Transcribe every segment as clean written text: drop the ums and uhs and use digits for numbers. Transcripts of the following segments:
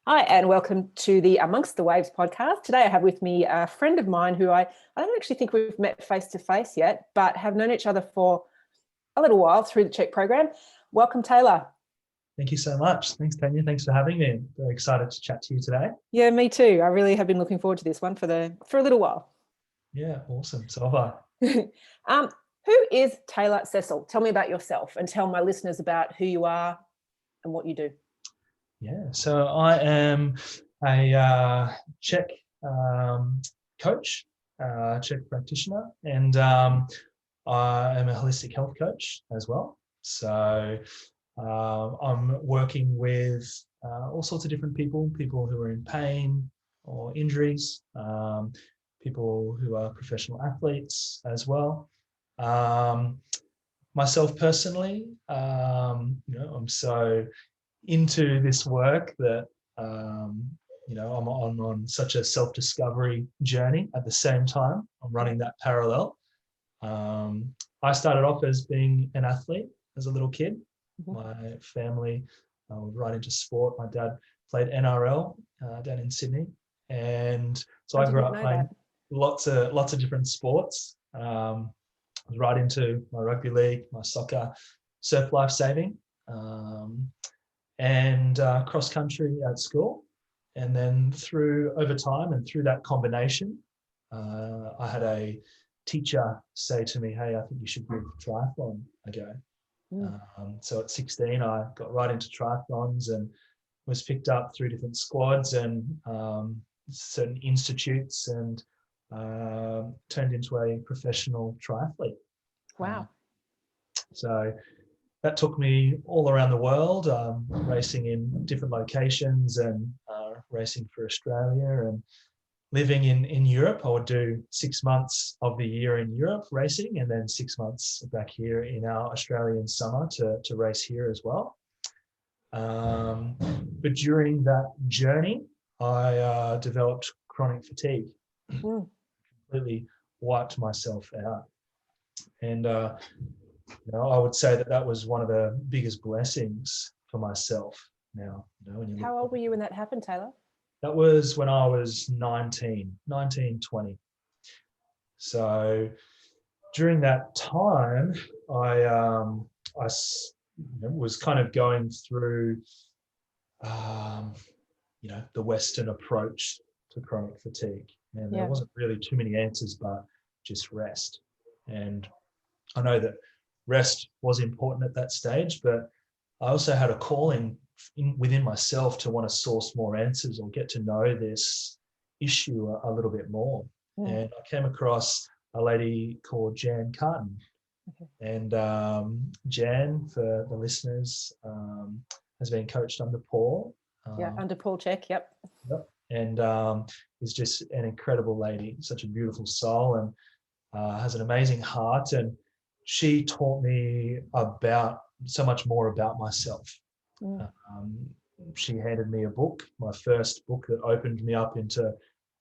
Hi, and welcome to the Amongst the Waves podcast. Today I have with me a friend of mine who I don't actually think we've met face to face yet, but have known each other for a little while through the Check program. Welcome, Taylor. Thank you so much. Thanks, Tanya. Thanks for having me. I'm very excited to chat to you today. Yeah, me too. I really have been looking forward to this one for a little while. Yeah, awesome. So have I. Who is Taylor Cecil? Tell me about yourself and tell my listeners about who you are and what you do. Yeah, so I am a Czech coach, Czech practitioner, and I am a holistic health coach as well. So I'm working with all sorts of different people who are in pain or injuries, people who are professional athletes as well. Myself personally, I'm so into this work that I'm on such a self-discovery journey. At the same time, I'm running that parallel. I started off as being an athlete as a little kid. My family was right into sport. My dad played NRL down in Sydney, and so I grew up playing lots of different sports. I was right into my rugby league, my soccer, surf life saving, and cross country at school. And then over time and through that combination, I had a teacher say to me, "Hey, I think you should give triathlon a go." So at 16, I got right into triathlons and was picked up through different squads and certain institutes and turned into a professional triathlete. Wow. So that took me all around the world, racing in different locations and racing for Australia and living in Europe. I would do 6 months of the year in Europe racing and then 6 months back here in our Australian summer to race here as well. But during that journey, I developed chronic fatigue, completely wiped myself out. And I would say that was one of the biggest blessings for myself now. How old were you when that happened, Taylor? That was when I was 19, 20. So during that time, I was kind of going through, the Western approach to chronic fatigue. And there wasn't really too many answers, but just rest. And I know that rest was important at that stage, but I also had a calling within myself to want to source more answers or get to know this issue a little bit more. And I came across a lady called Jan Carton. And Jan, for the listeners, has been coached under Paul. Under Paul Check, yep. And is just an incredible lady, such a beautiful soul, and has an amazing heart. And she taught me about so much more about myself. She handed me a book, my first book that opened me up into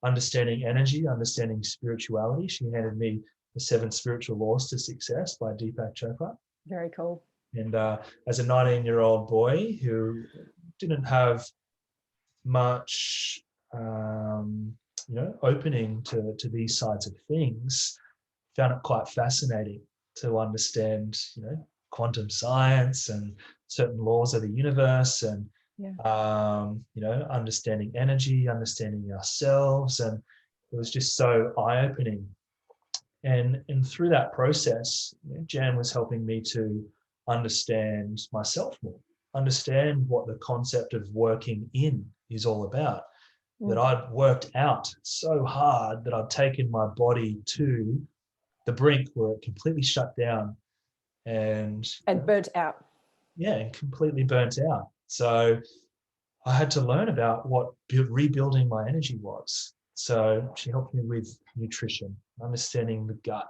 understanding energy, understanding spirituality. She handed me The 7 Spiritual Laws to Success by Deepak Chopra. Very cool. And as a 19-year-old boy who didn't have much, opening to these sides of things, found it quite fascinating to understand, quantum science and certain laws of the universe and, understanding energy, understanding ourselves. And it was just so eye-opening. And through that process, Jan was helping me to understand myself more, understand what the concept of working in is all about. That I'd worked out so hard that I'd taken my body to the brink where it completely shut down and burnt out. Yeah, completely burnt out. So I had to learn about what rebuilding my energy was. So she helped me with nutrition, understanding the gut.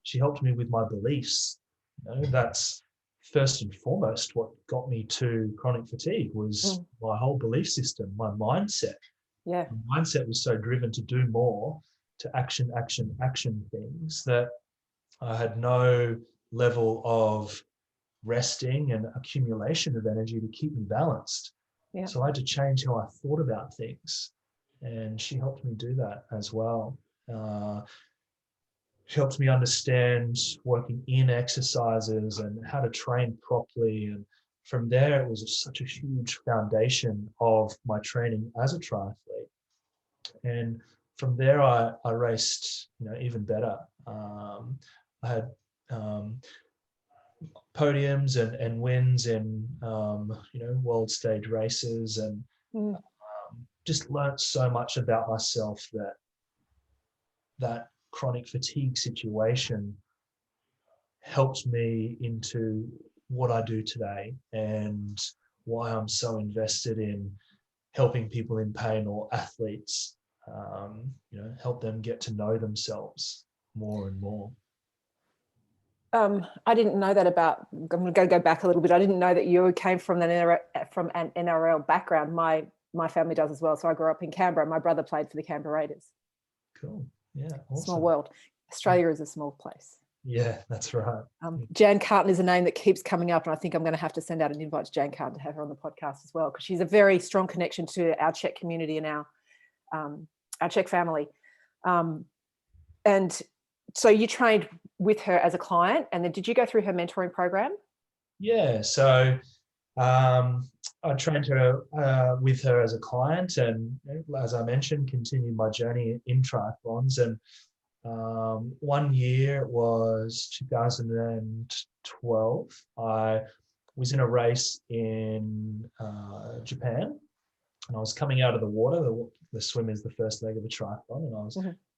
She helped me with my beliefs. That's first and foremost what got me to chronic fatigue was my whole belief system, my mindset. Yeah. My mindset was so driven to do more, to action things, that I had no level of resting and accumulation of energy to keep me balanced. Yeah. So I had to change how I thought about things. And she helped me do that as well. Uh, she helped me understand working in exercises and how to train properly. And from there, it was such a huge foundation of my training as a triathlete. And from there, I raced, even better. I had um, podiums and wins in, world stage races, and Mm. just learnt so much about myself that chronic fatigue situation helped me into what I do today and why I'm so invested in helping people in pain or athletes, help them get to know themselves more and more. I didn't know that about. I'm going to go back a little bit. I didn't know that you came from an NRL background. My family does as well. So I grew up in Canberra. My brother played for the Canberra Raiders. Cool. Yeah. Awesome. Small world. Australia is a small place. Yeah, that's right. Jan Carlton is a name that keeps coming up, and I think I'm going to have to send out an invite to Jan Carlton to have her on the podcast as well, because she's a very strong connection to our Czech community and our Czech family. And so you trained with her as a client, and then did you go through her mentoring program? Yeah. So I trained her with her as a client, and as I mentioned, continued my journey in triathlons. And 1 year was 2012. I was in a race in Japan, and I was coming out of the water. The swim is the first leg of a triathlon, and I was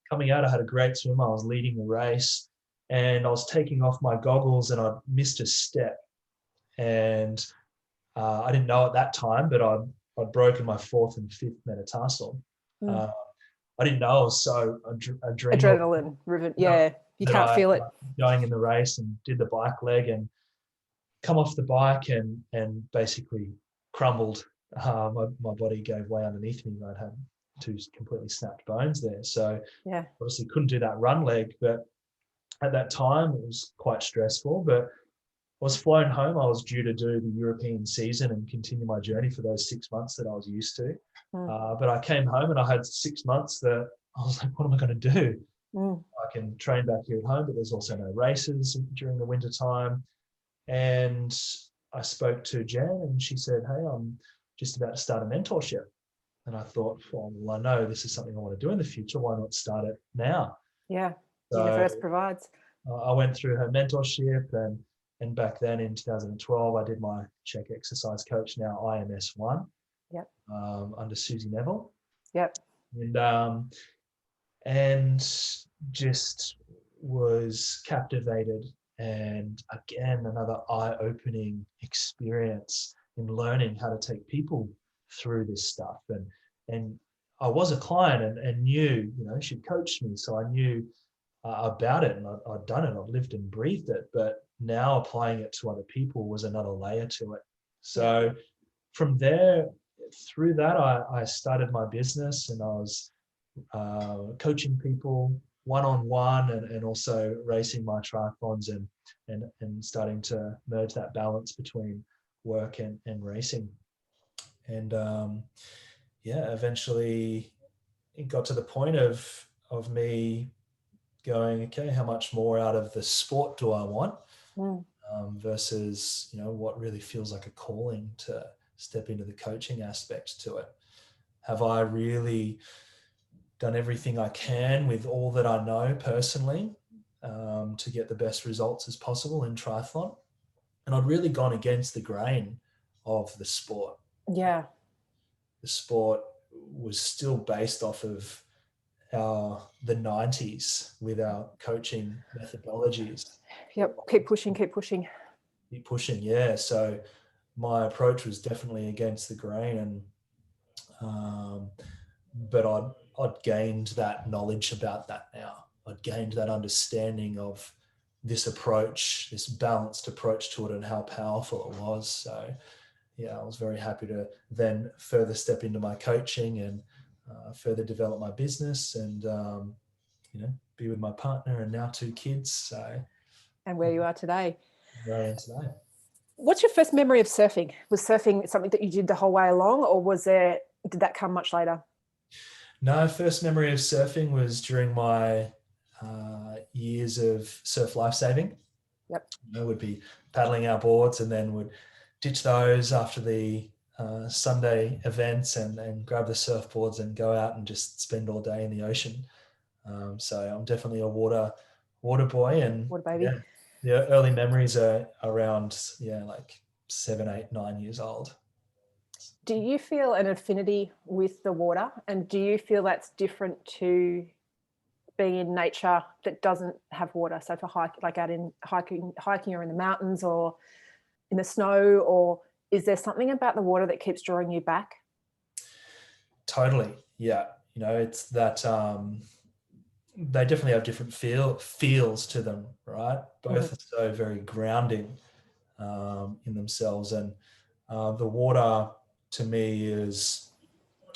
coming out. I had a great swim. I was leading the race, and I was taking off my goggles, and I missed a step. And I didn't know at that time, but I'd broken my fourth and fifth metatarsal. I didn't know I was so adrenaline driven. Yeah, you can't feel it. Going in the race, and did the bike leg and come off the bike and basically crumbled. My body gave way underneath me. I'd had 2 completely snapped bones there. So yeah, obviously couldn't do that run leg. But at that time, it was quite stressful. But I was flown home. I was due to do the European season and continue my journey for those 6 months that I was used to. But I came home and I had 6 months that I was like, what am I going to do? I can train back here at home, but there's also no races during the winter time. And I spoke to Jan, and she said, hey, I'm just about to start a mentorship. And I thought, well, I know this is something I want to do in the future. Why not start it now? Yeah, so, universe provides. I went through her mentorship, and back then in 2012, I did my Czech exercise coach, now IMS1, under Susie Neville. Yep. And just was captivated, and again, another eye-opening experience in learning how to take people through this stuff. And I was a client and knew, she'd coached me, so I knew about it, and I'd done it, I'd lived and breathed it. But now applying it to other people was another layer to it. So from there, through that, I started my business, and I was coaching people one-on-one, and also racing my triathlons, and starting to merge that balance between work and racing. And eventually it got to the point of me going, okay, how much more out of the sport do I want, versus what really feels like a calling to step into the coaching aspect to it. Have I really done everything I can with all that I know personally to get the best results as possible in triathlon? And I'd really gone against the grain of the sport. Yeah. The sport was still based off of the 90s with our coaching methodologies. Yep. Keep pushing, keep pushing. Keep pushing, yeah. So my approach was definitely against the grain, but I'd gained that knowledge about that now. I'd gained that understanding of this approach, this balanced approach to it, and how powerful it was. So yeah, I was very happy to then further step into my coaching and further develop my business, and be with my partner and now 2 kids. So and where you are today. where I am today. What's your first memory of surfing? Was surfing something that you did the whole way along, or did that come much later? No, first memory of surfing was during my years of surf lifesaving. Yep. We'd be paddling our boards and then would ditch those after the Sunday events and grab the surfboards and go out and just spend all day in the ocean. So I'm definitely a water boy, and What a baby. yeah, the early memories are around like 7, 8, 9 years old. Do you feel an affinity with the water, and do you feel that's different to being in nature that doesn't have water? So for like out in hiking or in the mountains or in the snow, or is there something about the water that keeps drawing you back? Totally, yeah. It's that they definitely have different feels to them, right? Both are so very grounding in themselves, and the water to me is,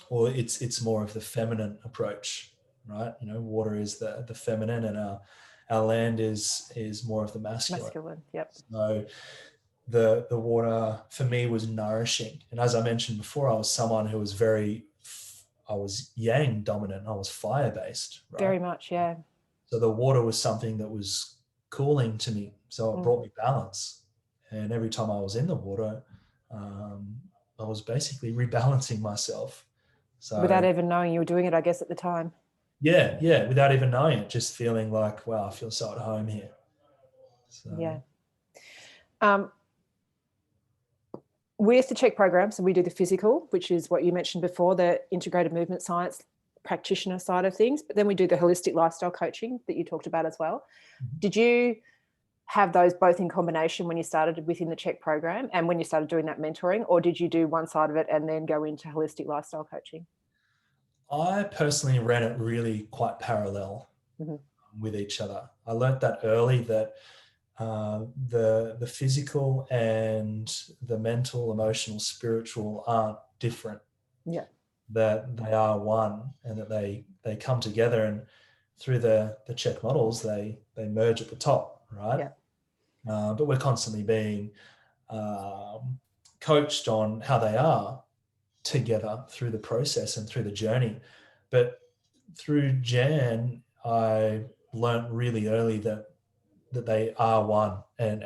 well, it's more of the feminine approach, right? Water is the feminine, and our land is more of the masculine. Masculine, yep. So the water for me was nourishing, and as I mentioned before, I was someone who was I was yang dominant. I was fire based, right? Very much, yeah. So the water was something that was cooling to me. So it brought me balance. And every time I was in the water, I was basically rebalancing myself. So Without even knowing you were doing it, I guess, at the time. yeah, without even knowing it, just feeling like, wow, I feel so at home here. So Yeah. With the CHEK program, so we do the physical, which is what you mentioned before, the integrated movement science practitioner side of things, but then we do the holistic lifestyle coaching that you talked about as well. Did you have those both in combination when you started within the CHEK program and when you started doing that mentoring, or did you do one side of it and then go into holistic lifestyle coaching? I personally ran it really quite parallel with each other. I learned that early, that the physical and the mental, emotional, spiritual aren't different. Yeah. That they are one, and that they come together, and through the CHEK models, they merge at the top, right? Yeah. But we're constantly being coached on how they are together through the process and through the journey. But through Jan, I learned really early that they are one, and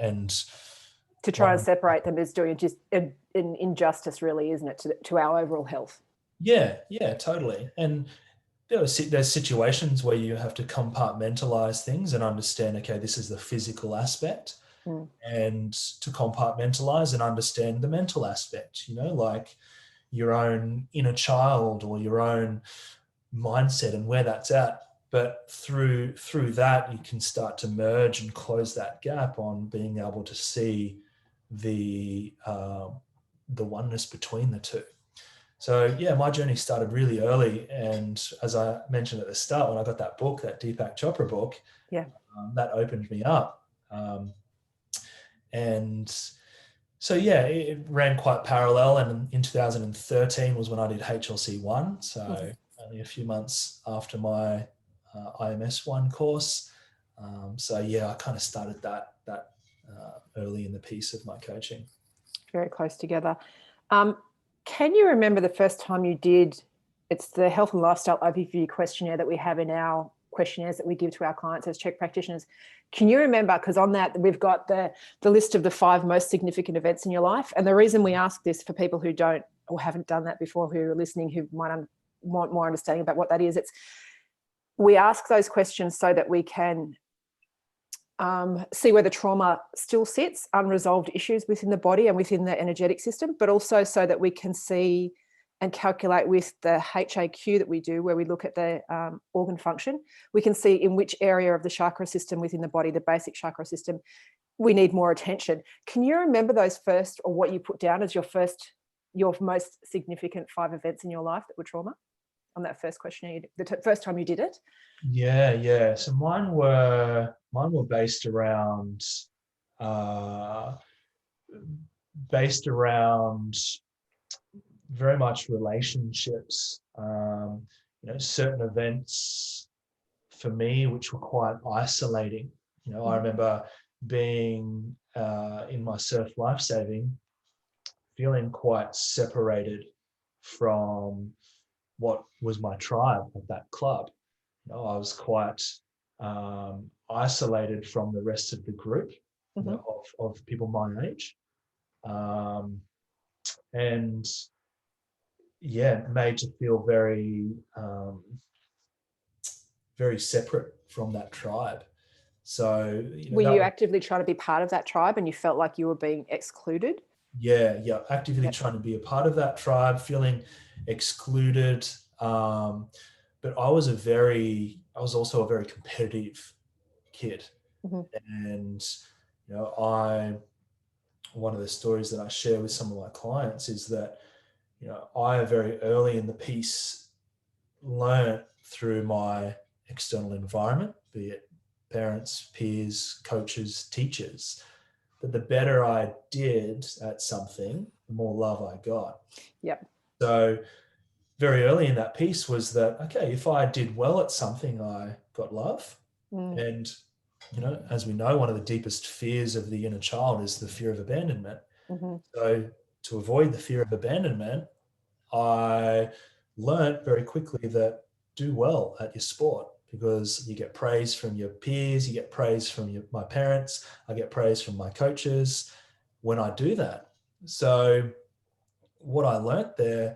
To try and separate them is doing just an injustice, really, isn't it, to our overall health? Yeah, totally. And there's situations where you have to compartmentalize things and understand, okay, this is the physical aspect, and to compartmentalize and understand the mental aspect, like your own inner child or your own mindset and where that's at. But through that, you can start to merge and close that gap on being able to see the oneness between the two. So yeah, my journey started really early, and as I mentioned at the start, when I got that book, that Deepak Chopra book, that opened me up. And so yeah, it ran quite parallel. And in 2013 was when I did HLC1, so only a few months after my IMS1 course. So yeah, I kind of started that early in the piece of my coaching. Very close together. Can you remember the first time you did, it's the health and lifestyle overview questionnaire that we have in our questionnaires that we give to our clients as CHEK practitioners. Can you remember, because on that we've got the list of the 5 most significant events in your life, and the reason we ask this for people who don't or haven't done that before, who are listening, who might want more understanding about what that is, we ask those questions so that we can see where the trauma still sits, unresolved issues within the body and within the energetic system, but also so that we can see and calculate with the HAQ that we do, where we look at the organ function, we can see in which area of the chakra system within the body, the basic chakra system, we need more attention. Can you remember those first, or what you put down as your most significant 5 events in your life that were trauma on that first questionnaire, the first time you did it? Yeah. So mine were based around very much relationships. Certain events for me which were quite isolating. I remember being in my surf lifesaving, feeling quite separated from what was my tribe at that club. I was quite isolated from the rest of the group, Mm-hmm. of people my age, um, and yeah, made to feel very separate from that tribe. So Were that you was, actively trying to be part of that tribe and you felt like you were being excluded? yeah, actively Yeah. trying to be a part of that tribe, feeling excluded. But I was also a very competitive kid, Mm-hmm. and I one of the stories that I share with some of my clients is that I very early in the piece learned through my external environment, be it parents, peers, coaches, teachers, that the better I did at something, the more love I got. Yep. So very early in that piece was that, okay, if I did well at something, I got love. Mm. And, as we know, one of the deepest fears of the inner child is the fear of abandonment. Mm-hmm. So to avoid the fear of abandonment, I learned very quickly that do well at your sport because you get praise from your peers, you get praise from my parents, I get praise from my coaches when I do that. So what I learned there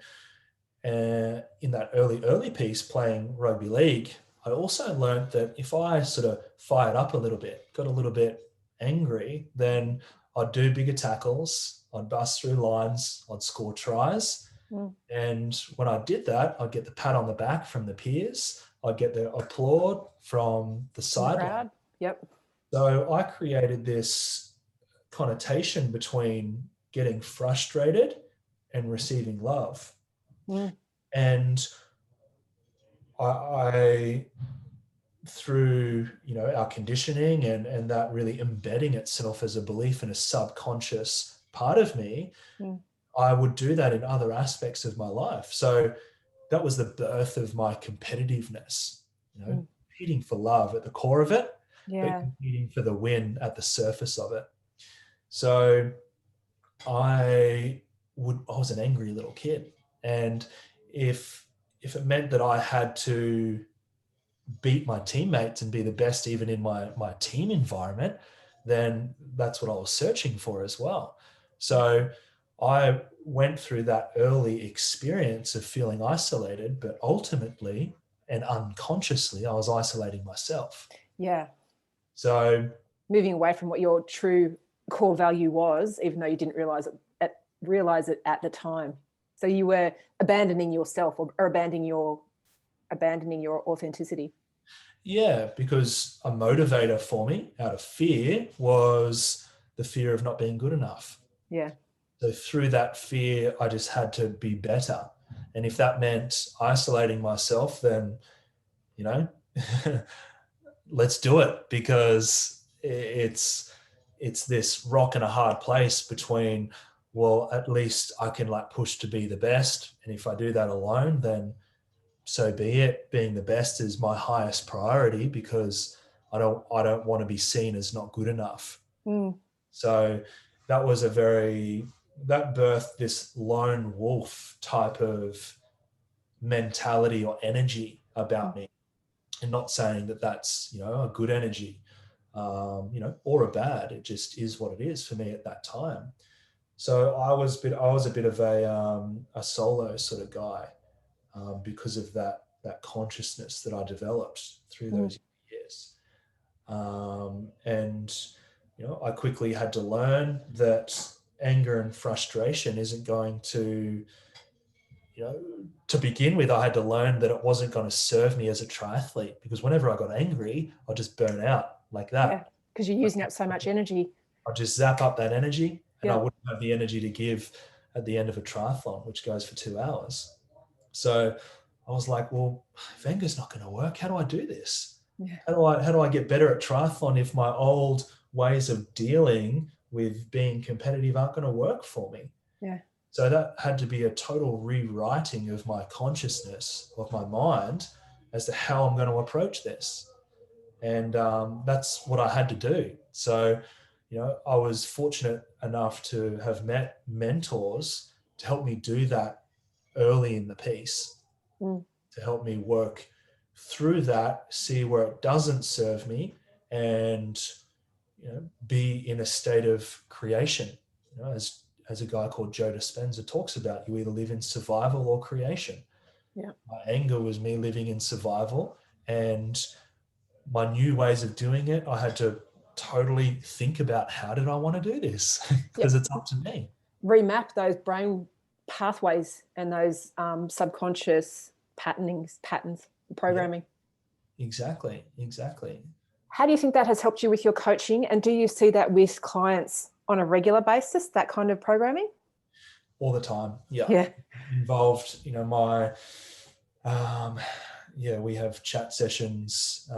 in that early piece playing rugby league, I also learned that if I sort of fired up a little bit, got a little bit angry, then I'd do bigger tackles, I'd bust through lines, I'd score tries. Mm. And when I did that, I'd get the pat on the back from the peers, I'd get the applaud from the In the sideline. crowd? Yep. So I created this connotation between getting frustrated and receiving love. Mm. And I through our conditioning and that really embedding itself as a belief in a subconscious part of me, Mm. I would do that in other aspects of my life. So that was the birth of my competitiveness, Mm. competing for love at the core of it, but Yeah. competing for the win at the surface of it. So I was an angry little kid, and if it meant that I had to beat my teammates and be the best even in my team environment, then that's what I was searching for as well. So I went through that early experience of feeling isolated, but ultimately and unconsciously, I was isolating myself. Yeah. So Moving away from what your true core value was, even though you didn't realize it at the time. So you were abandoning yourself or abandoning your authenticity. yeah, because a motivator for me out of fear was the fear of not being good enough. Yeah. So through that fear, I just had to be better. And if that meant isolating myself, then, you know, let's do it, because it's this rock and a hard place between, well, at least I can like push to be the best. And if I do that alone, then so be it. Being the best is my highest priority because I don't want to be seen as not good enough. Mm. So that was that birthed this lone wolf type of mentality or energy about Mm. me. And not saying that that's, a good energy, or a bad. It just is what it is for me at that time. So I was a bit of a solo sort of guy, because of that consciousness that I developed through Mm. those years. And I quickly had to learn that anger and frustration isn't going to, to begin with, I had to learn that it wasn't going to serve me as a triathlete, because whenever I got angry, I'd just burn out like Yeah. that. Because you're using up so much energy. I'd just zap up that energy, and I Yeah. wouldn't have the energy to give at the end of a triathlon, which goes for 2 hours. So I was like, well, if anger's not going to work, how do I do this? Yeah. How do I get better at triathlon if my old ways of dealing with being competitive aren't going to work for me? Yeah. So that had to be a total rewriting of my consciousness, of my mind, as to how I'm going to approach this. And that's what I had to do. So, I was fortunate enough to have met mentors to help me do that early in the piece, to help me work through that, see where it doesn't serve me, and be in a state of creation. As a guy called Joe Dispenza talks about, you either live in survival or creation. Yeah. My anger was me living in survival, and my new ways of doing it, I had to totally think about, how did I want to do this? Because it's up to me. Remap those brain pathways and those subconscious patterns, programming. Yeah, exactly. How do you think that has helped you with your coaching? And do you see that with clients on a regular basis, that kind of programming? All the time. Yeah. Involved, we have chat sessions,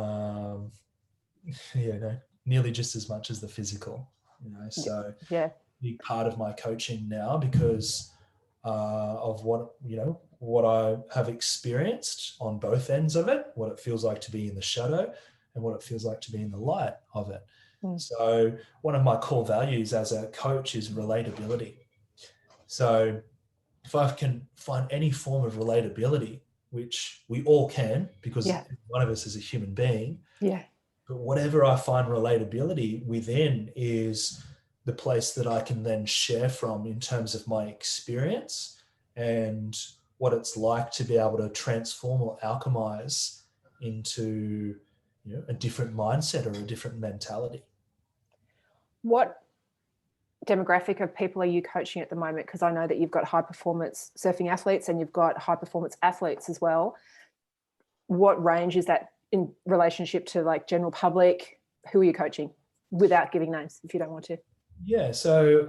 nearly just as much as the physical, so yeah. big part of my coaching now, because of what I have experienced on both ends of it, what it feels like to be in the shadow and what it feels like to be in the light of it. So one of my core values as a coach is relatability. So if I can find any form of relatability, which we all can, because one of us is a human being, but whatever I find relatability within is the place that I can then share from in terms of my experience and what it's like to be able to transform or alchemize into a different mindset or a different mentality. What demographic of people are you coaching at the moment? Because I know that you've got high performance surfing athletes and you've got high performance athletes as well. What range is that in relationship to like general public? Who are you coaching, without giving names if you don't want to? Yeah, so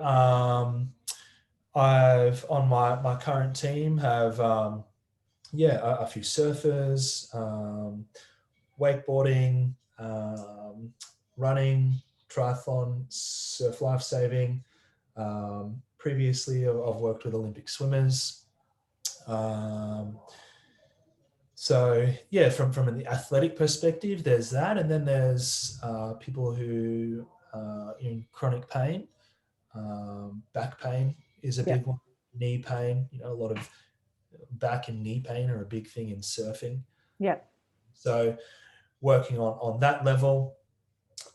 I've on my current team have a few surfers, wakeboarding, running, triathlon, surf lifesaving. Previously, I've worked with Olympic swimmers. From an athletic perspective, there's that, and then there's people who are in chronic pain. Back pain is a big one. Knee pain, a lot of back and knee pain are a big thing in surfing. Yeah. So working on that level,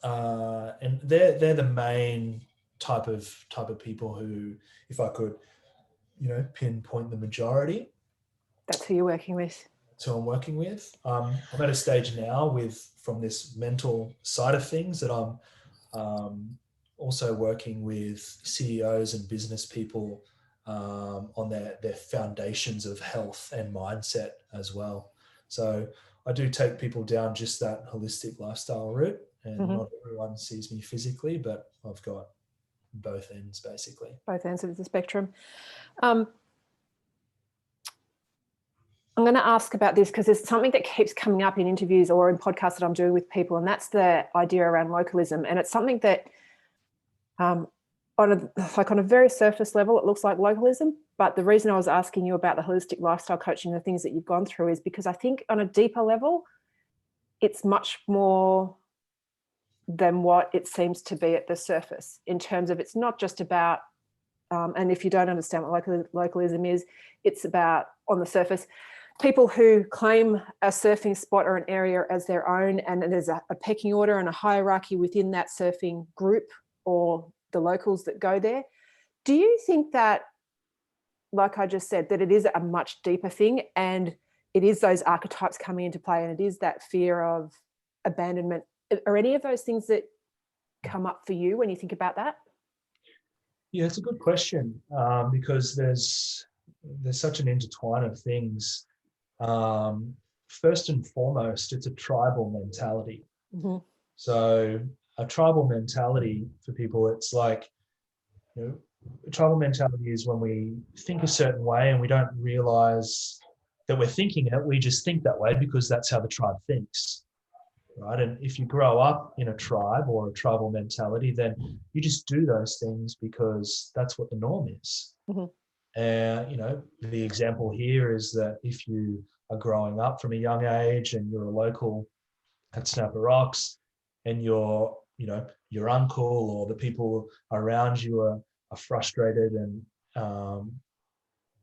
and they're the main type of people who, if I could, pinpoint the majority. That's who you're working with. That's who I'm working with. I'm at a stage now from this mental side of things that I'm also working with CEOs and business people on their foundations of health and mindset as well. So I do take people down just that holistic lifestyle route, and not everyone sees me physically, but I've got both ends, basically. Both ends of the spectrum. I'm going to ask about this because there's something that keeps coming up in interviews or in podcasts that I'm doing with people, and that's the idea around localism. And it's something that on a very surface level, it looks like localism. But the reason I was asking you about the holistic lifestyle coaching, the things that you've gone through, is because I think on a deeper level, it's much more than what it seems to be at the surface, in terms of it's not just about, and if you don't understand what localism is, it's about, on the surface, people who claim a surfing spot or an area as their own, and there's a pecking order and a hierarchy within that surfing group or the locals that go there. Do you think that, like I just said, that it is a much deeper thing, and it is those archetypes coming into play, and it is that fear of abandonment? Are any of those things that come up for you when you think about that? Yeah, it's a good question, because there's such an intertwine of things. First and foremost, it's a tribal mentality. So a tribal mentality for people, it's like, tribal mentality is when we think a certain way and we don't realize that we're thinking it. We just think that way because that's how the tribe thinks, right? And if you grow up in a tribe or a tribal mentality, then you just do those things because that's what the norm is. The example here is that if you are growing up from a young age and you're a local at Snapper Rocks, and you're your uncle or the people around you are frustrated, and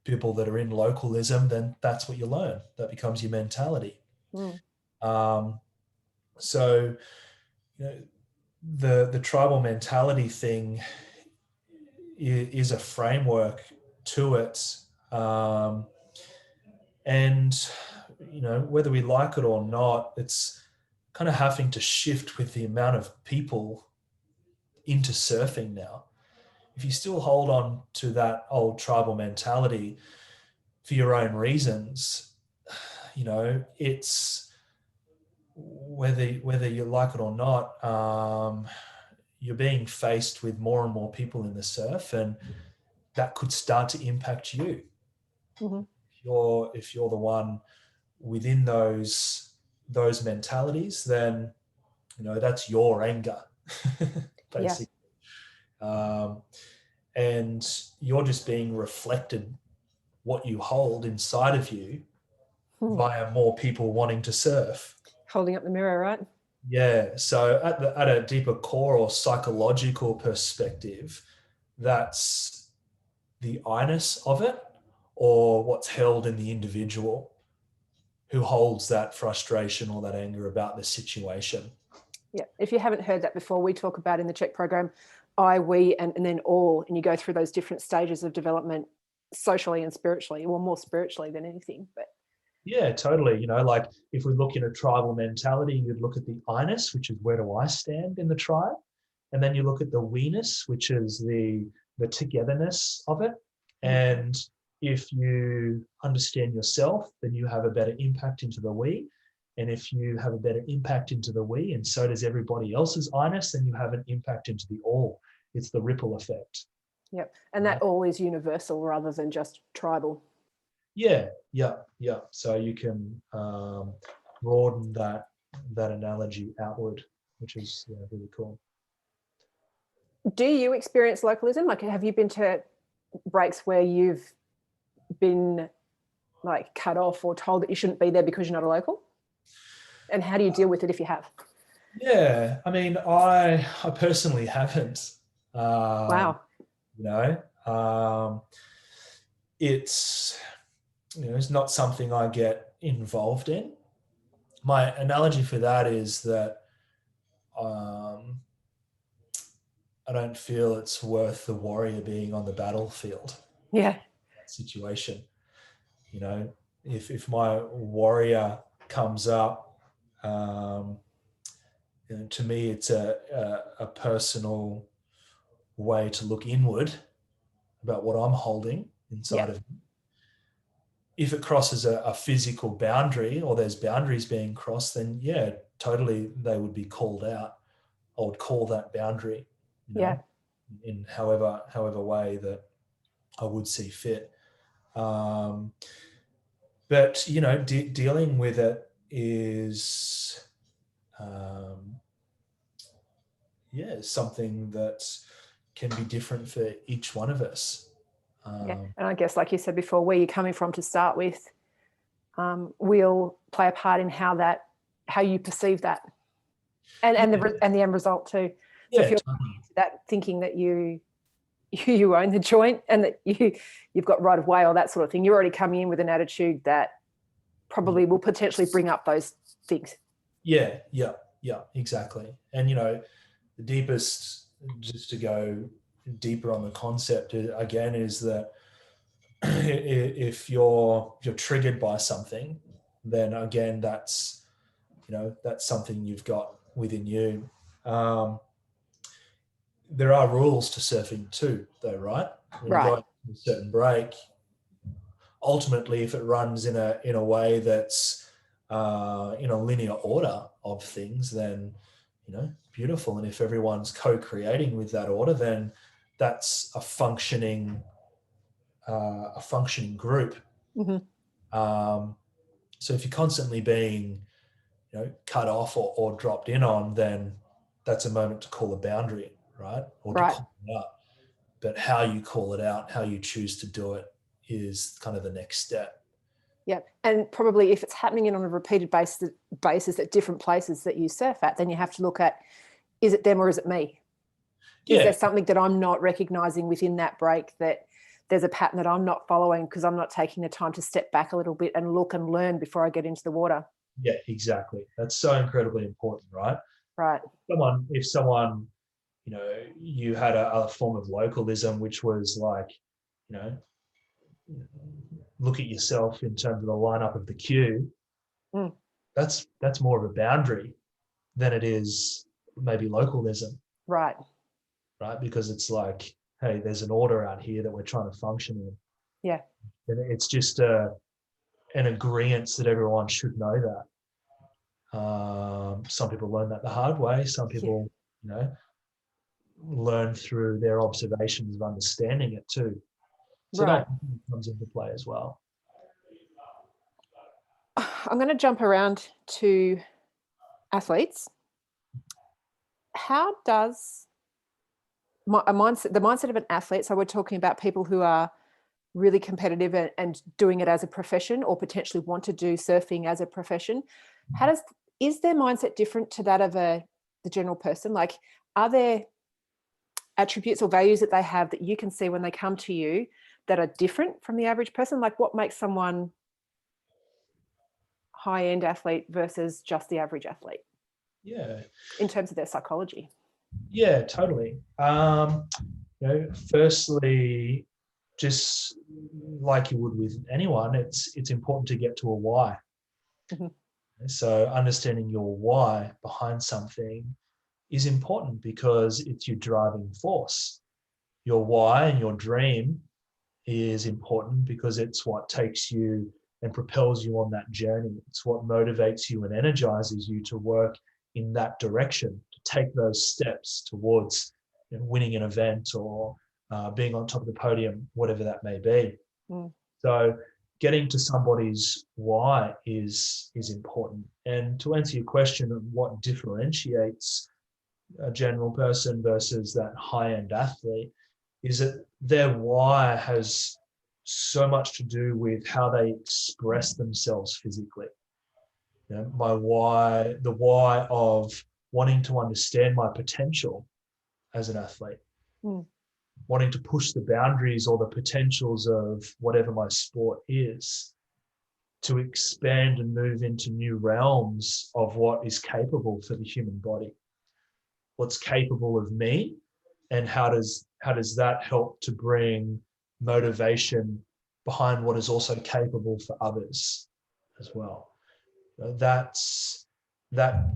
people that are in localism, then that's what you learn. That becomes your mentality. Mm. Um, so, you know, the tribal mentality thing is a framework to it, and whether we like it or not, it's kind of having to shift with the amount of people into surfing now. If you still hold on to that old tribal mentality for your own reasons, it's whether you like it or not, you're being faced with more and more people in the surf, and that could start to impact you. Mm-hmm. If you're the one within those mentalities, then that's your anger, Yeah. basically. And you're just being reflected what you hold inside of you via more people wanting to surf. Holding up the mirror, right? Yeah. So at a deeper core or psychological perspective, that's the I-ness of it, or what's held in the individual who holds that frustration or that anger about the situation. Yeah. If you haven't heard that before, we talk about in the Check program, I, we, and then all, and you go through those different stages of development socially and spiritually, or more spiritually than anything. But yeah, totally. Like if we look in a tribal mentality, you'd look at the I-ness, which is where do I stand in the tribe? And then you look at the we-ness, which is the togetherness of it. And if you understand yourself, then you have a better impact into the we. And if you have a better impact into the we, and so does everybody else's I-ness, then you have an impact into the all. It's the ripple effect. yep. And that all is universal rather than just tribal. Yeah. So you can broaden that analogy outward, which is really cool. Do you experience localism? Like, have you been to breaks where you've been like cut off or told that you shouldn't be there because you're not a local? And how do you deal with it if you have? Yeah, I mean, I personally haven't. Wow. You know, it's it's not something I get involved in. My analogy for that is that I don't feel it's worth the warrior being on the battlefield. Yeah. That situation, if my warrior comes up, to me, it's a personal way to look inward about what I'm holding inside of me. If it crosses a physical boundary, or there's boundaries being crossed, then yeah, totally, they would be called out. I would call that boundary, in however way that I would see fit. But dealing with it is something that can be different for each one of us. And I guess, like you said before, where you're coming from to start with will play a part in how you perceive that, and the end result too. So if you're that thinking that you own the joint and that you've got right of way or that sort of thing, you're already coming in with an attitude that probably will potentially bring up those things. Yeah, exactly. And the deepest, just to go deeper on the concept again, is that if you're triggered by something, then again that's something you've got within you. There are rules to surfing too, though, right? When you go into a certain break, ultimately, if it runs in a way that's in a linear order of things, then beautiful. And if everyone's co-creating with that order, then that's a functioning group. So if you're constantly being cut off or dropped in on, then that's a moment to call a boundary, right? Or to call it out. But how you call it out, how you choose to do it, is kind of the next step. Yeah. And probably if it's happening on a repeated basis at different places that you surf at, then you have to look at, is it them or is it me? Is Yeah, there something that I'm not recognizing within that break, that there's a pattern that I'm not following because I'm not taking the time to step back a little bit and look and learn before I get into the water? yeah, exactly. That's so incredibly important, right? Right. If someone, you had a form of localism, which was like, you know, look at yourself in terms of the lineup of the queue. Mm. That's more of a boundary than it is maybe localism, Right. right? Because it's like, hey, there's an order out here that we're trying to function in. Yeah. And it's just an agreement that everyone should know that. Some people learn that the hard way. Some Yeah. people, learn through their observations of understanding it too. So Right. that comes into play as well. I'm going to jump around to athletes. How does the mindset of an athlete, so we're talking about people who are really competitive and doing it as a profession, or potentially want to do surfing as a profession, is their mindset different to that of the general person? Like, are there attributes or values that they have that you can see when they come to you that are different from the average person? Like, what makes someone high-end athlete versus just the average athlete Yeah, in terms of their psychology? yeah, totally. Firstly, just like you would with anyone, it's important to get to a why. Mm-hmm. So understanding your why behind something is important because it's your driving force. Your why and your dream is important because it's what takes you and propels you on that journey. It's what motivates you and energizes you to work in that direction, to take those steps towards winning an event or being on top of the podium, whatever that may be. Mm. So getting to somebody's why is important. And to answer your question of what differentiates a general person versus that high-end athlete, is that their why has so much to do with how they express themselves physically. My why, the why of wanting to understand my potential as an athlete, Mm. wanting to push the boundaries or the potentials of whatever my sport is, to expand and move into new realms of what is capable for the human body, what's capable of me, and how does that help to bring motivation behind what is also capable for others as well. That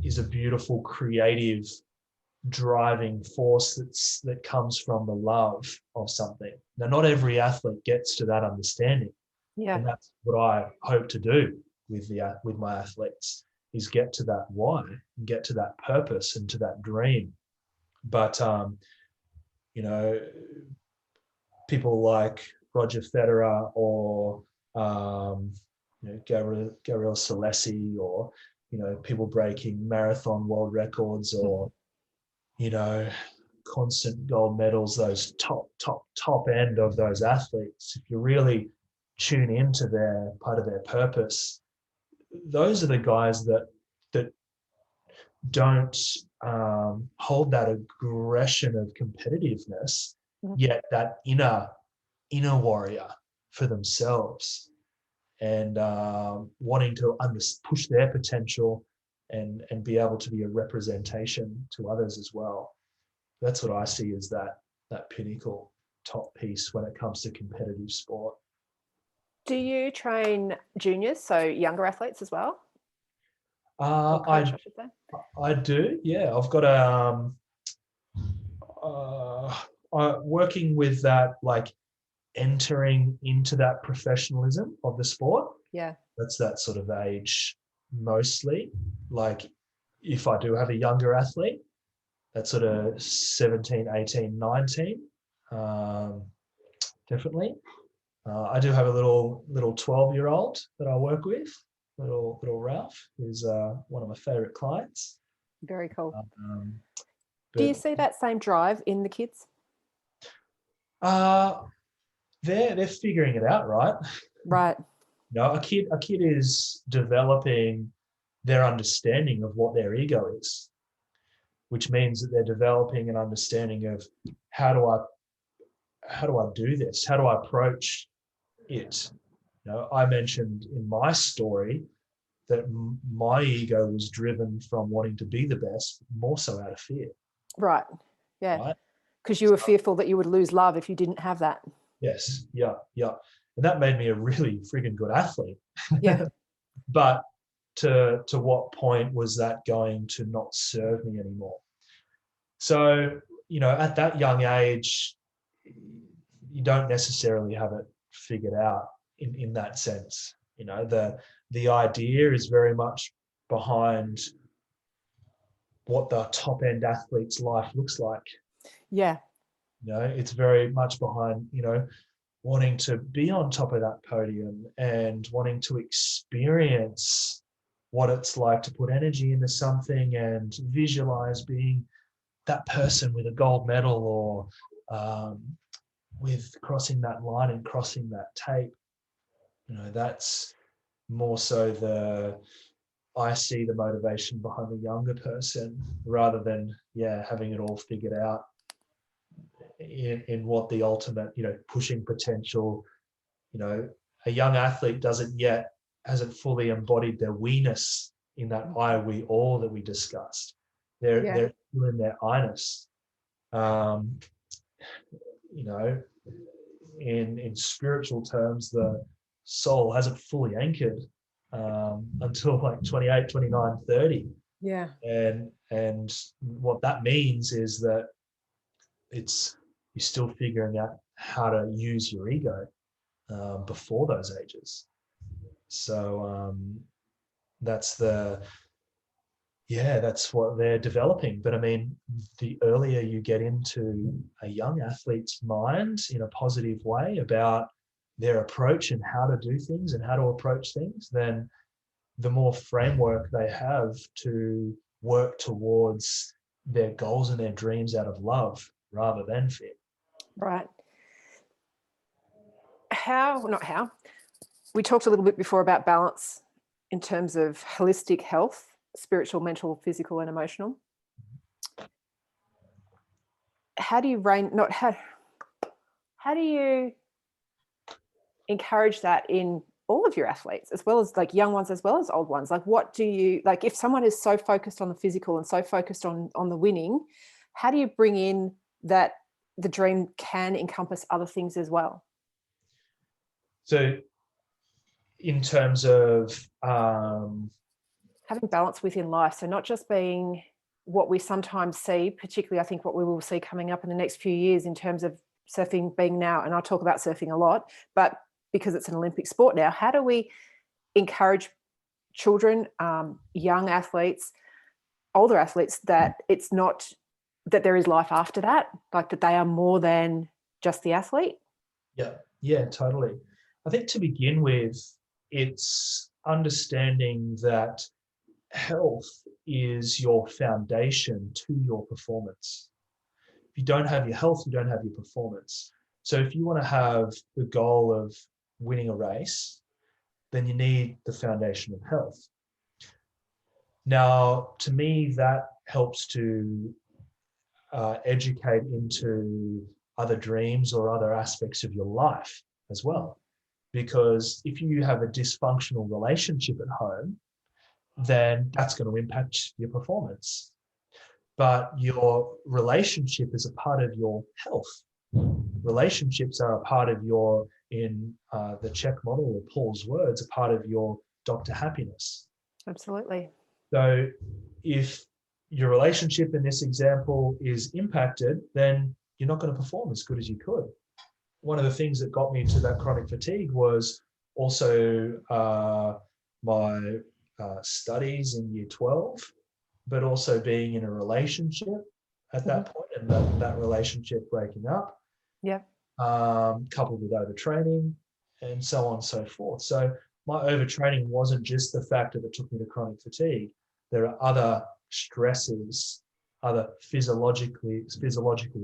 is a beautiful creative driving force that comes from the love of something. Now, not every athlete gets to that understanding, Yeah. and that's what I hope to do with my athletes, is get to that why, and get to that purpose and to that dream. But you know, people like Roger Federer or Gabriel Salesi, or people breaking marathon world records, or constant gold medals, those top end of those athletes. If you really tune into their part of their purpose, those are the guys that don't hold that aggression of competitiveness, Mm. yet that inner warrior for themselves, and wanting to push their potential and be able to be a representation to others as well. That's what I see as that pinnacle top piece when it comes to competitive sport. Do you train juniors, so younger athletes as well, or coach, I I should say? I do, yeah. I've got uh, working with that, like entering into that professionalism of the sport. Yeah. That's that sort of age mostly. Like if I do have a younger athlete, that's sort of 17, 18, 19, definitely. I do have a little 12-year-old that I work with, little Ralph, who's one of my favorite clients. Very cool. Um, Do you but see that same drive in the kids? uh, they're figuring it out, right? Right. A kid is developing their understanding of what their ego is. which means that they're developing an understanding of how do I do this? How do I approach it? I mentioned in my story that my ego was driven from wanting to be the best, more so out of fear. Right. Yeah. Right. Because you were fearful that you would lose love if you didn't have that. Yes. Yeah. Yeah. And that made me a really freaking good athlete. Yeah. But to what point was that going to not serve me anymore? So, at that young age, you don't necessarily have it figured out in that sense. The idea is very much behind what the top end athlete's life looks like. Yeah. It's very much behind, wanting to be on top of that podium and wanting to experience what it's like to put energy into something and visualize being that person with a gold medal, or with crossing that line and crossing that tape. That's more so I see the motivation behind the younger person, rather than having it all figured out in what the ultimate pushing potential. A young athlete hasn't fully embodied their we-ness in that I, we, all that we discussed. They're still in their I-ness. In spiritual terms, the soul hasn't fully anchored until like 28, 29, 30. Yeah. And what that means is that you're still figuring out how to use your ego before those ages. So that's what they're developing. But I mean, the earlier you get into a young athlete's mind in a positive way about their approach and how to do things and how to approach things, then the more framework they have to work towards their goals and their dreams out of love rather than fear. Right. We talked a little bit before about balance in terms of holistic health, spiritual, mental, physical, and emotional. How do you how do you encourage that in all of your athletes, as well as like young ones, as well as old ones? Like, what do you, like, if someone is so focused on the physical and so focused on the winning, how do you bring in that the dream can encompass other things as well? So in terms of having balance within life, so not just being what we sometimes see, particularly I think what we will see coming up in the next few years in terms of surfing being now, and I talk about surfing a lot, but because it's an Olympic sport now, how do we encourage children, young athletes, older athletes, that it's not, that there is life after that, like that they are more than just the athlete? Yeah, totally. I think to begin with, it's understanding that health is your foundation to your performance. If you don't have your health, you don't have your performance. So if you want to have the goal of winning a race, then you need the foundation of health. Now, to me, that helps to educate into other dreams or other aspects of your life as well. Because if you have a dysfunctional relationship at home, then that's going to impact your performance. But your relationship is a part of your health. Relationships are a part of your, in the Czech model, or Paul's words, a part of your Dr. Happiness. Absolutely. So if your relationship in this example is impacted, then you're not going to perform as good as you could. One of the things that got me into that chronic fatigue was also my studies in year 12, but also being in a relationship at that point, and that relationship breaking up, coupled with overtraining and so on and so forth. So my overtraining wasn't just the factor that took me to chronic fatigue. There are other stresses, other physiological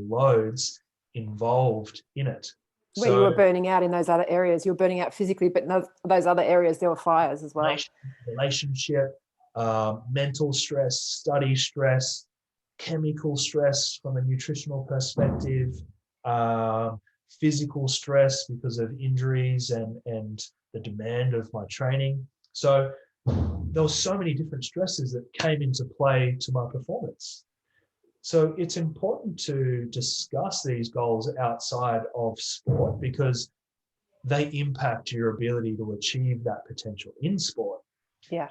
loads involved in it. Where you were burning out in those other areas. You're burning out physically, but in those other areas, there were fires as well. Relationship, mental stress, study stress, chemical stress from a nutritional perspective, physical stress because of injuries and the demand of my training. So there were so many different stresses that came into play to my performance. So it's important to discuss these goals outside of sport because they impact your ability to achieve that potential in sport. Yeah.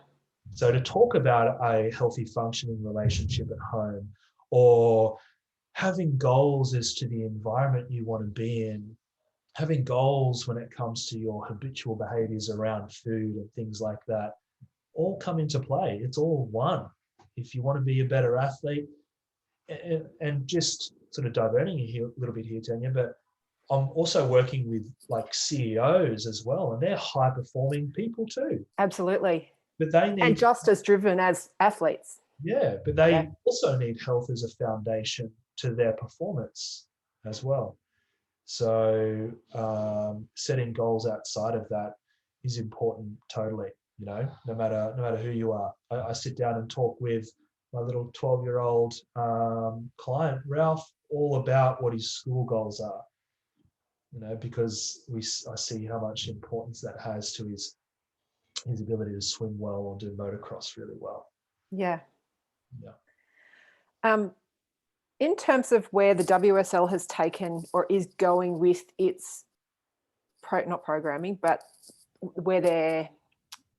So to talk about a healthy functioning relationship at home, or having goals as to the environment you want to be in, having goals when it comes to your habitual behaviors around food and things like that, all come into play. It's all one. If you want to be a better athlete, and just sort of diverting you here a little bit here, Tanya, but I'm also working with like CEOs as well, and they're high performing people too. Absolutely. But they And need, just as driven as athletes. but they also need health as a foundation to their performance as well. So setting goals outside of that is important totally, no matter who you are. I sit down and talk with my little 12-year-old client, Ralph, all about what his school goals are, because I see how much importance that has to his ability to swim well or do motocross really well. Yeah. Yeah. In terms of where the WSL has taken or is going with its not programming, but where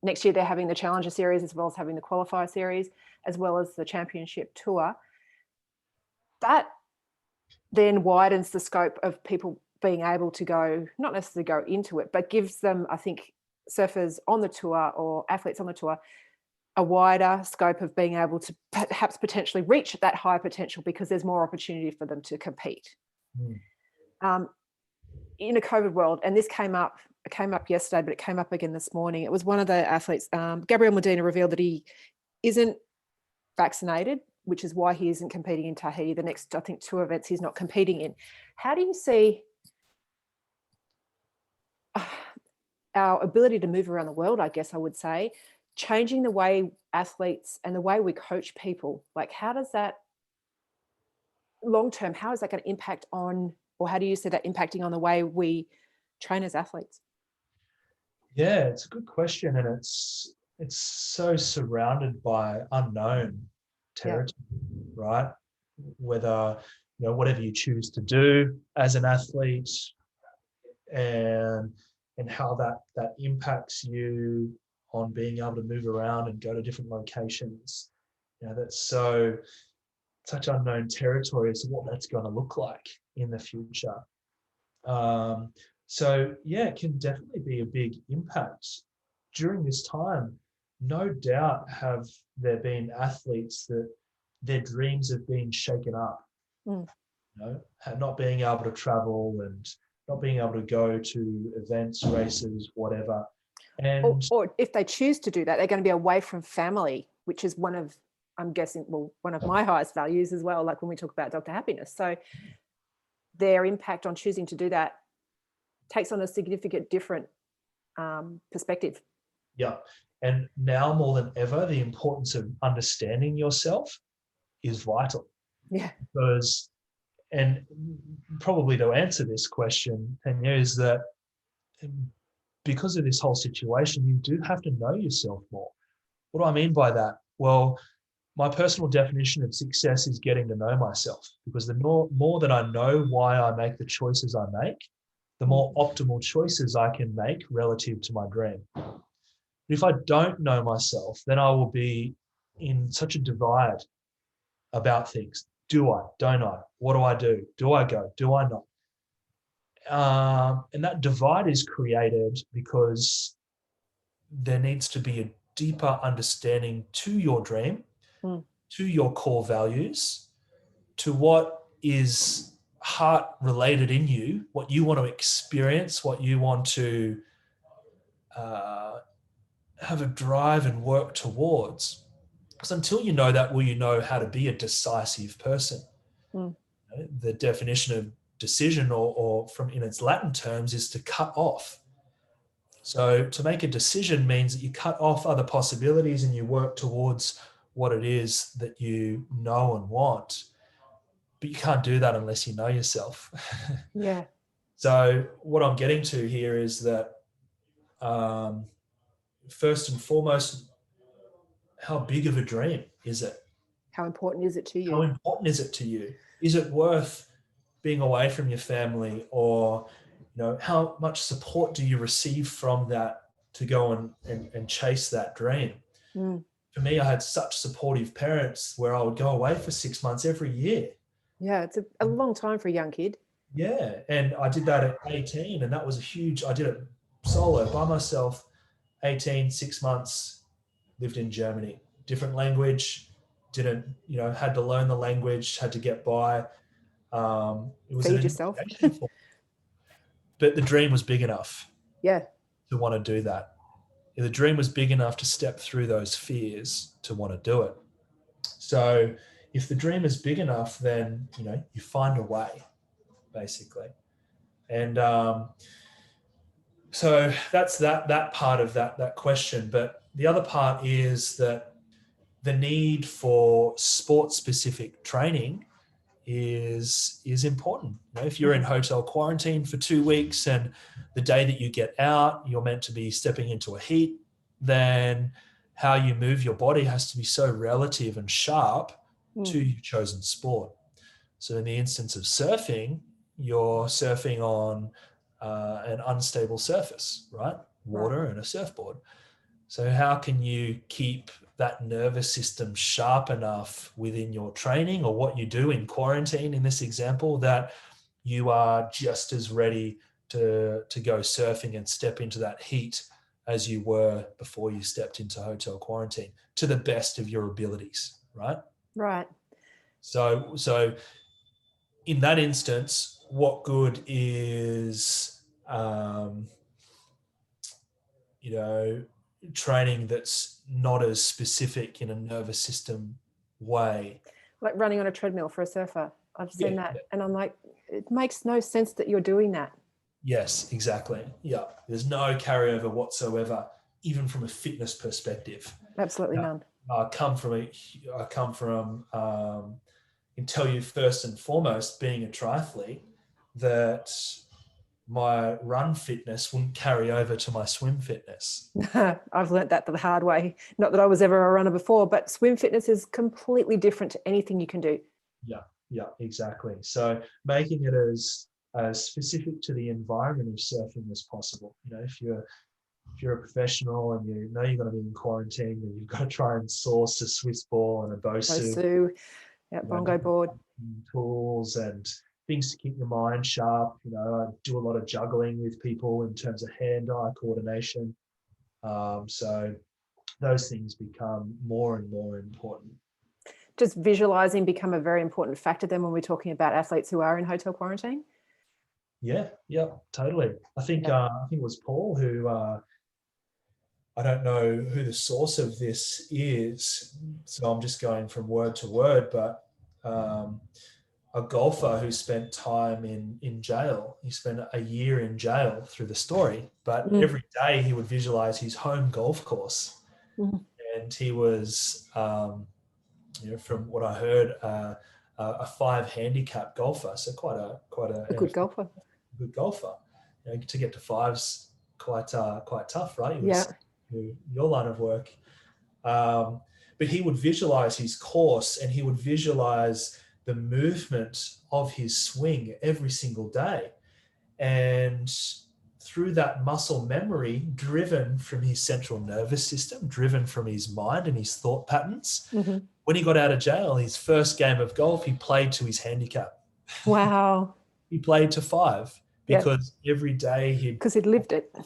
next year they're having the Challenger Series as well as having the Qualifier Series, as well as the Championship Tour. That then widens the scope of people being able to go, not necessarily go into it, but gives them, I think, surfers on the tour or athletes on the tour a wider scope of being able to perhaps potentially reach that high potential because there's more opportunity for them to compete. In a COVID world, and this came up yesterday, but it came up again this morning. It was one of the athletes, Gabriel Medina, revealed that he isn't vaccinated, which is why he isn't competing in Tahiti. The next, I think, 2 events he's not competing in. How do you see our ability to move around the world, I guess I would say, changing the way athletes and the way we coach people? Like, how does that long term, how is that going to impact on, or how do you see that impacting on the way we train as athletes? Yeah, it's a good question, and it's so surrounded by unknown territory, right? Whether whatever you choose to do as an athlete, and how that impacts you on being able to move around and go to different locations. That's such unknown territory as to what that's going to look like in the future. So yeah, it can definitely be a big impact. During this time, no doubt have there been athletes that their dreams have been shaken up. Not being able to travel and not being able to go to events, races, whatever. And or if they choose to do that, they're going to be away from family, which is one of, I'm guessing, one of my highest values as well, like when we talk about Dr. Happiness. So their impact on choosing to do that takes on a significant different perspective. Yeah. And now more than ever, the importance of understanding yourself is vital. Yeah. Because, and probably to answer this question, Tanya, is that because of this whole situation, you do have to know yourself more. What do I mean by that? Well, my personal definition of success is getting to know myself, because the more that I know why I make the choices I make, the more optimal choices I can make relative to my dream. But if I don't know myself, then I will be in such a divide about things. Do I? Don't I? What do I do? Do I go? Do I not? And that divide is created because there needs to be a deeper understanding to your dream, to your core values, to what is heart related in you, what you want to experience, what you want to have a drive and work towards. Because until you know that, will you know how to be a decisive person? The definition of decision, or from in its Latin terms, is to cut off. So to make a decision means that you cut off other possibilities and you work towards what it is that you know and want, but you can't do that unless you know yourself. Yeah. So what I'm getting to here is that, um, first and foremost, how big of a dream is it? How important is it to How you? important is it to you? Is it worth being away from your family, or how much support do you receive from that to go and chase that dream? Mm. For me, I had such supportive parents where I would go away for 6 months every year. Yeah, it's a long time for a young kid. Yeah, and I did that at 18, and that was a huge. I did it solo by myself. 18, 6 months, lived in Germany, different language, didn't, had to learn the language, had to get by. It was an Feed yourself. initiation for me, but the dream was big enough Yeah. to want to do that. The dream was big enough to step through those fears to want to do it. So if the dream is big enough, then, you find a way, basically. And so that's that part of that question. But the other part is that the need for sport specific training is important. If you're in Mhm. hotel quarantine for 2 weeks and the day that you get out, you're meant to be stepping into a heat, then how you move your body has to be so relative and sharp Mm. to your chosen sport. So in the instance of surfing, you're surfing on an unstable surface, right? Right. Water and a surfboard. So how can you keep that nervous system sharp enough within your training or what you do in quarantine in this example, that you are just as ready to go surfing and step into that heat as you were before you stepped into hotel quarantine, to the best of your abilities, right? Right. So in that instance, what good is you know, training that's not as specific in a nervous system way? Like running on a treadmill for a surfer. I've Yeah. seen that and I'm like, it makes no sense that you're doing that. Yes, exactly. Yeah. There's no carryover whatsoever, even from a fitness perspective. Absolutely Now, none. I come from, can tell you first and foremost, being a triathlete, that my run fitness wouldn't carry over to my swim fitness. I've learnt that the hard way. Not that I was ever a runner before, but swim fitness is completely different to anything you can do. Yeah, yeah, exactly. So making it as specific to the environment of surfing as possible. If you're a professional and you know you're going to be in quarantine, then you've got to try and source a Swiss ball and a Bosu, Bosu, yeah, bongo board. tools and things to keep your mind sharp. I do a lot of juggling with people in terms of hand-eye coordination. So those things become more and more important. Does visualizing become a very important factor then when we're talking about athletes who are in hotel quarantine? Yeah, yeah, totally. Yeah. I think it was Paul who, I don't know who the source of this is, so I'm just going from word to word, but a golfer who spent time in jail. He spent a year in jail through the story, but Mm. every day he would visualize his home golf course, Mm. and he was, from what I heard, a 5 handicap golfer, so A good golfer. good golfer. To get to fives quite tough, right? You would Yeah. say your line of work. Um, but he would visualize his course and he would visualize the movement of his swing every single day. And through that muscle memory, driven from his central nervous system, driven from his mind and his thought patterns, Mm-hmm. when he got out of jail, his first game of golf, he played to his handicap. Wow. He played to 5 Yeah. because every day Because he'd lived it.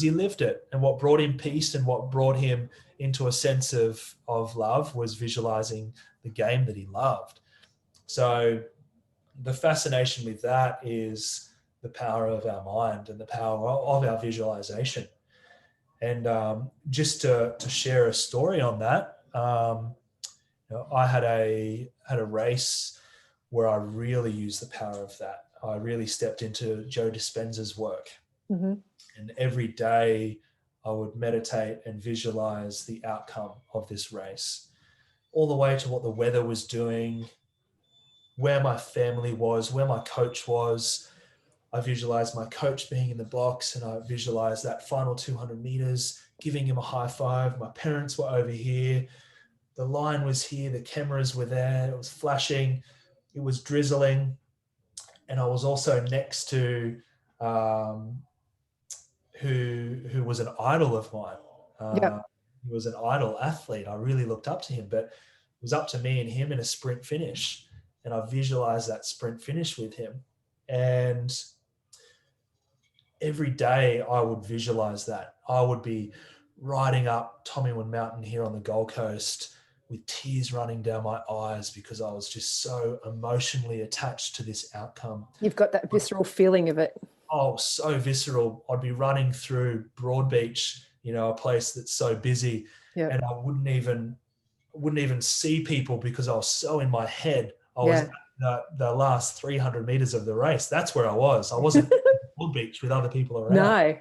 he lived it. And what brought him peace and what brought him into a sense of love was visualizing the game that he loved. So the fascination with that is the power of our mind and the power of our visualization. And just to share a story on that, I had a race where I really used the power of that. I really stepped into Joe Dispenza's work. Mm-hmm. And every day I would meditate and visualize the outcome of this race. all the way to what the weather was doing, where my family was, where my coach was. I visualized my coach being in the box, and I visualized that final 200 meters, giving him a high five. My parents were over here. The line was here. The cameras were there. It was flashing. It was drizzling. And I was also next to um, who was an idol of mine. Yep. He was an idol athlete. I really looked up to him, but it was up to me and him in a sprint finish. And I visualized that sprint finish with him. And every day I would visualize that. I would be riding up Tommywood Mountain here on the Gold Coast with tears running down my eyes because I was just so emotionally attached to this outcome. You've got that visceral feeling of it. Oh, so visceral. I'd be running through Broadbeach, a place that's so busy, Yeah. and I wouldn't even see people because I was so in my head. I was at the last 300 meters of the race. That's where I was. I wasn't at Broadbeach with other people around. No.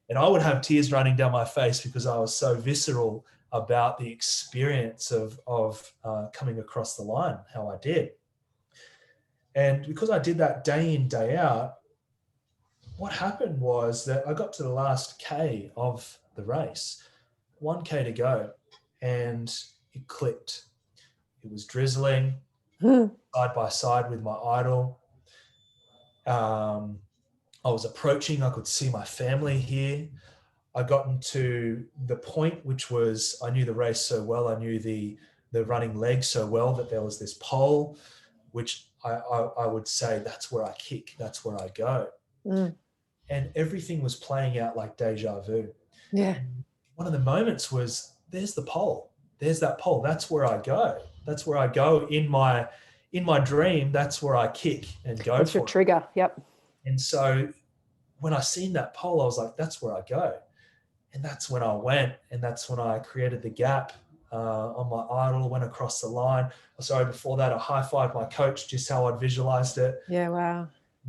And I would have tears running down my face because I was so visceral about the experience of coming across the line, how I did. And because I did that day in, day out, what happened was that I got to the last K of the race, 1K to go, and it clicked. It was drizzling, side by side with my idol. I was approaching, I could see my family here. I got into the point, which was, I knew the race so well, I knew the running leg so well that there was this pole, which I would say that's where I kick, that's where I go. And everything was playing out like deja vu. Yeah. One of the moments was, there's the pole. There's that pole. That's where I go. That's where I go in my dream. That's where I kick and go. That's your trigger. Yep. And so when I seen that pole, I was like, that's where I go. And that's when I went, and that's when I created the gap on my idol, went across the line. Sorry, before that, I high-fived my coach, just how I'd visualized it. Yeah, wow.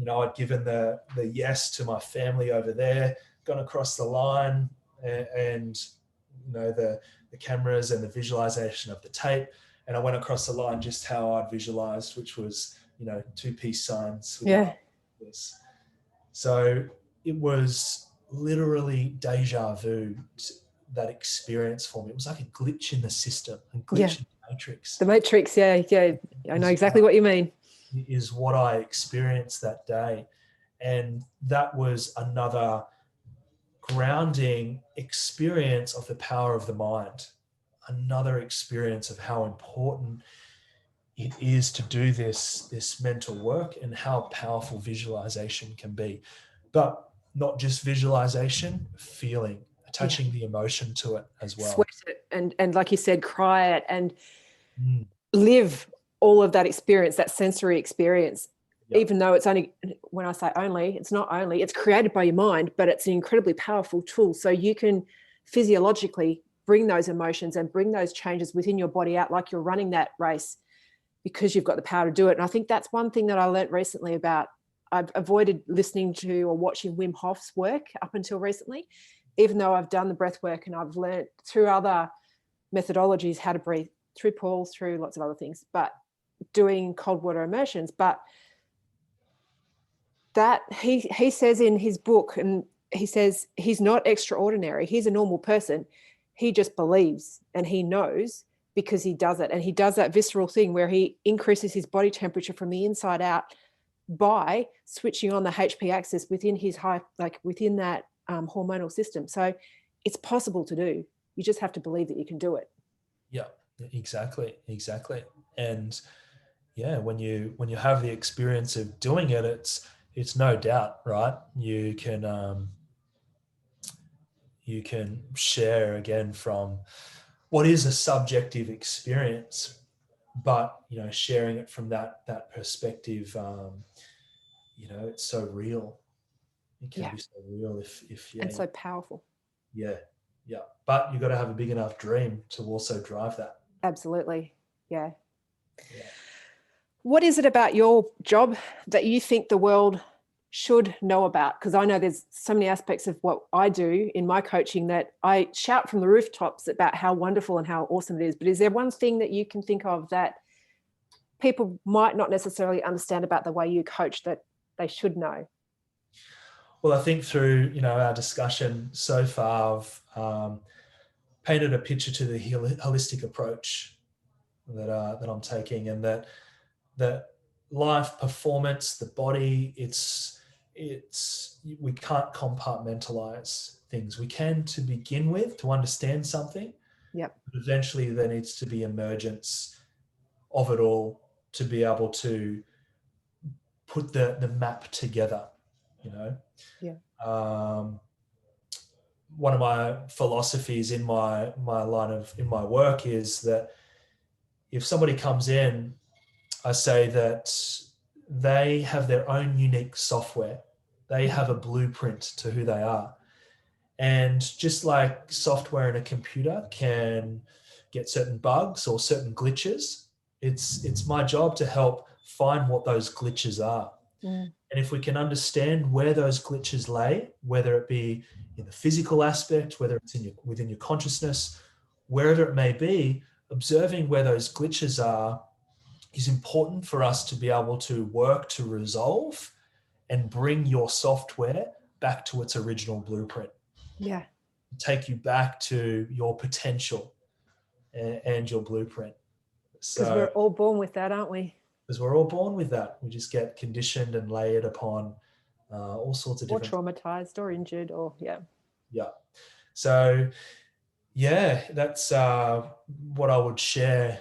I'd given the yes to my family over there, gone across the line, and the cameras and the visualization of the tape. And I went across the line just how I'd visualized, which was, two peace signs. Yeah. So it was literally deja vu, that experience for me. It was like a glitch in the system, a glitch in the matrix. The matrix, yeah. I know exactly what you mean. Is what I experienced that day. And that was another grounding experience of the power of the mind, another experience of how important it is to do this mental work and how powerful visualization can be. But not just visualization, feeling, attaching the emotion to it as well. Sweat it and like you said, cry it and live all of that experience, that sensory experience, even though it's only, when I say only, it's not only, it's created by your mind, but it's an incredibly powerful tool. So you can physiologically bring those emotions and bring those changes within your body out like you're running that race because you've got the power to do it. And I think that's one thing that I learned recently about, I've avoided listening to or watching Wim Hof's work up until recently, even though I've done the breath work and I've learned through other methodologies how to breathe through pools, through lots of other things, but doing cold water immersions. But that he says in his book, and he says he's not extraordinary. He's a normal person. He just believes and he knows because he does it. And he does that visceral thing where he increases his body temperature from the inside out by switching on the HP axis within his within that hormonal system. So it's possible to do. You just have to believe that you can do it. Yeah, exactly. And yeah, when you have the experience of doing it, it's no doubt, right? You can share again from what is a subjective experience, but sharing it from that perspective, it's so real. It can be so real if and so powerful. Yeah. But you've got to have a big enough dream to also drive that. Absolutely. Yeah. What is it about your job that you think the world should know about? Because I know there's so many aspects of what I do in my coaching that I shout from the rooftops about how wonderful and how awesome it is. But is there one thing that you can think of that people might not necessarily understand about the way you coach that they should know? Well, I think through our discussion so far, I've painted a picture to the holistic approach that I'm taking, and that life, performance, the body, it's we can't compartmentalize things. We can to begin with, to understand something, Yep. but eventually there needs to be emergence of it all to be able to put the map together. Yeah. One of my philosophies in my work is that if somebody comes in, I say that they have their own unique software. They have a blueprint to who they are. And just like software in a computer can get certain bugs or certain glitches, it's my job to help find what those glitches are. Mm. And if we can understand where those glitches lay, whether it be in the physical aspect, whether it's within your consciousness, wherever it may be, observing where those glitches are is important for us to be able to work to resolve and bring your software back to its original blueprint. Yeah. Take you back to your potential and your blueprint. Because we're all born with that, aren't we? Because we're all born with that. We just get conditioned and layered upon all sorts of different... Or traumatized or injured or, yeah. Yeah. So, yeah, that's what I would share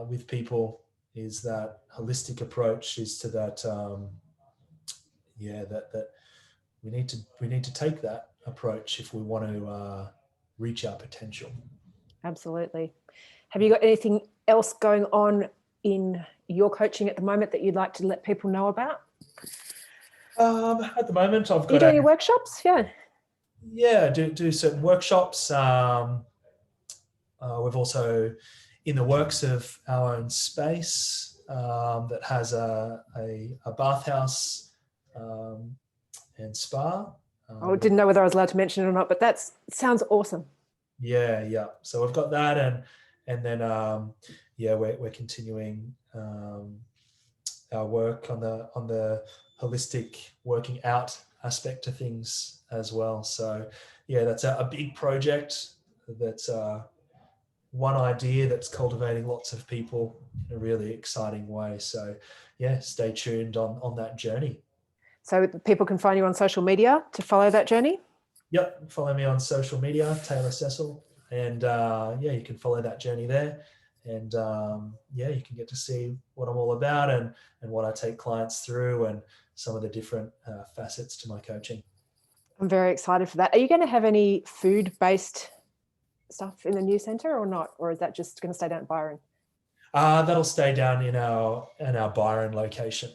with people, is that holistic approach is to that, that we need to take that approach if we want to reach our potential. Absolutely. Have you got anything else going on in your coaching at the moment that you'd like to let people know about? At the moment, I've got... You do any workshops? Yeah. Yeah, do certain workshops. We've also in the works of our own space that has a bathhouse and spa. I didn't know whether I was allowed to mention it or not, but that sounds awesome. Yeah. So we've got that, and then we're continuing our work on the holistic working out aspect of things as well. So yeah, that's a big project. That's one idea that's cultivating lots of people in a really exciting way. So yeah, stay tuned on that journey. So people can find you on social media to follow that journey? Yep, follow me on social media, Taylor Cecil, and you can follow that journey there. And you can get to see what I'm all about and what I take clients through and some of the different facets to my coaching. I'm very excited for that. Are you going to have any food-based stuff in the new centre or not? Or is that just going to stay down at Byron? That'll stay down in our Byron location.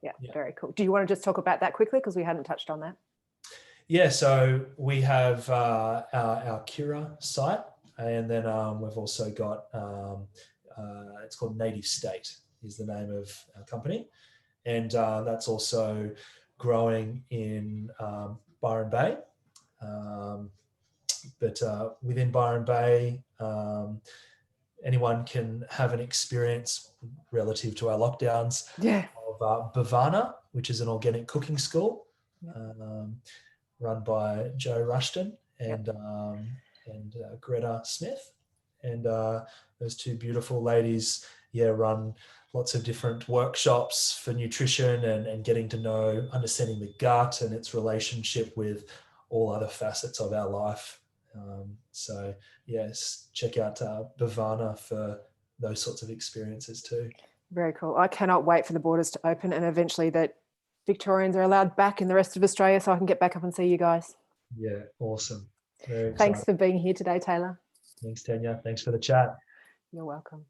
Yeah, very cool. Do you want to just talk about that quickly? Because we hadn't touched on that. Yeah, so we have our Kira site, and then we've also got, it's called Native State is the name of our company. And that's also growing in Byron Bay. But within Byron Bay, anyone can have an experience relative to our lockdowns of Bhavana, which is an organic cooking school run by Joe Rushton and Greta Smith. And those two beautiful ladies, run lots of different workshops for nutrition and getting to know, understanding the gut and its relationship with all other facets of our life. So yes, check out Bhavana for those sorts of experiences too. Very cool. I cannot wait for the borders to open and eventually that Victorians are allowed back in the rest of Australia so I can get back up and see you guys. Yeah, awesome. Very exciting. Thanks for being here today, Taylor. Thanks, Tanya. Thanks for the chat. You're welcome.